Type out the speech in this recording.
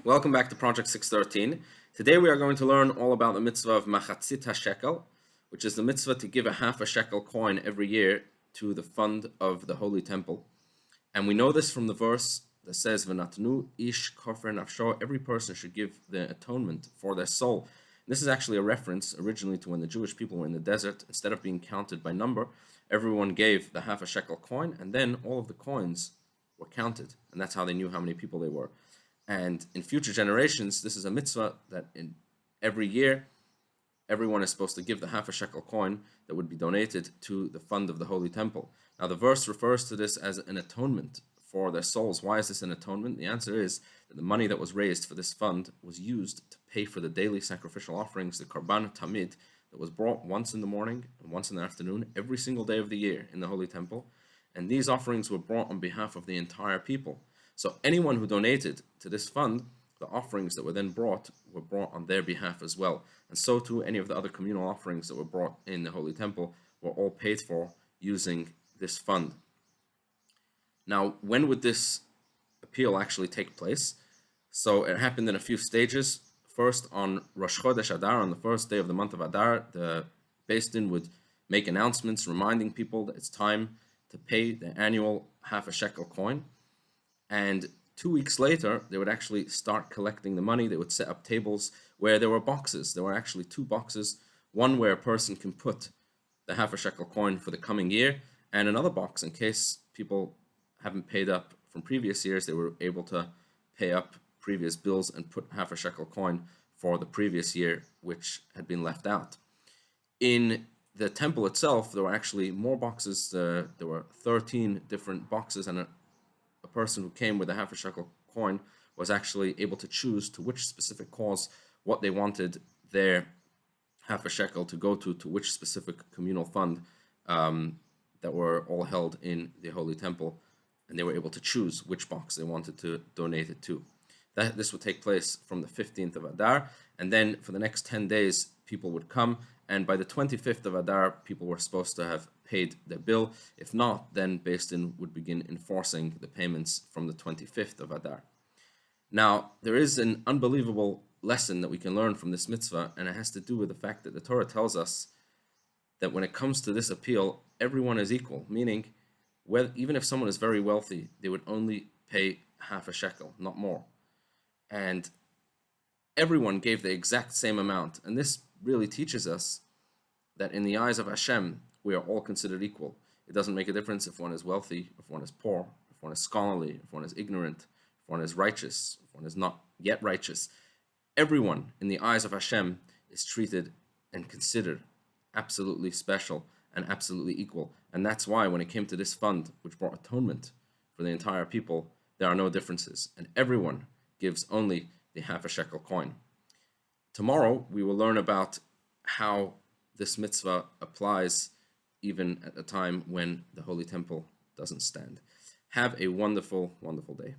Welcome back to Project 613. Today we are going to learn all about the mitzvah of machatzit shekel, which is the mitzvah to give a half a shekel coin every year to the fund of the Holy Temple. And we know this from the verse that says, V'natnu ish kofer nafsho, every person should give the atonement for their soul. This is actually a reference originally to when the Jewish people were in the desert. Instead of being counted by number, everyone gave the half a shekel coin, and then all of the coins were counted. And that's how they knew how many people they were. And in future generations, this is a mitzvah that in every year, everyone is supposed to give the half a shekel coin that would be donated to the fund of the Holy Temple. Now, the verse refers to this as an atonement for their souls. Why is this an atonement? The answer is that the money that was raised for this fund was used to pay for the daily sacrificial offerings, the Korban Tamid, that was brought once in the morning and once in the afternoon, every single day of the year in the Holy Temple. And these offerings were brought on behalf of the entire people. So anyone who donated to this fund, the offerings that were then brought were brought on their behalf as well. And so too, any of the other communal offerings that were brought in the Holy Temple were all paid for using this fund. Now, when would this appeal actually take place? So it happened in a few stages. First, on Rosh Chodesh Adar, on the first day of the month of Adar, the Beis Din would make announcements reminding people that it's time to pay the annual half a shekel coin. And 2 weeks later, they would actually start collecting the money. They would set up tables where there were boxes. There were actually two boxes, one where a person can put the half a shekel coin for the coming year, and another box in case people haven't paid up from previous years. They were able to pay up previous bills and put half a shekel coin for the previous year, which had been left out. In the temple itself, there were actually more boxes. There were 13 different boxes, and a person who came with a half a shekel coin was actually able to choose to which specific cause what they wanted their half a shekel to go to which specific communal fund that were all held in the Holy Temple, and they were able to choose which box they wanted to donate it to. This would take place from the 15th of Adar, and then for the next 10 days, people would come, and by the 25th of Adar, people were supposed to have paid their bill. If not, then Beis Din would begin enforcing the payments from the 25th of Adar. Now, there is an unbelievable lesson that we can learn from this mitzvah, and it has to do with the fact that the Torah tells us that when it comes to this appeal, everyone is equal, meaning even if someone is very wealthy, they would only pay half a shekel, not more. And everyone gave the exact same amount, and this really teaches us that in the eyes of Hashem, we are all considered equal. It doesn't make a difference if one is wealthy, if one is poor, if one is scholarly, if one is ignorant, if one is righteous, if one is not yet righteous. Everyone in the eyes of Hashem is treated and considered absolutely special and absolutely equal. And that's why when it came to this fund, which brought atonement for the entire people, there are no differences. And everyone gives only the half a shekel coin. Tomorrow, we will learn about how this mitzvah applies even at a time when the Holy Temple doesn't stand. Have a wonderful, wonderful day.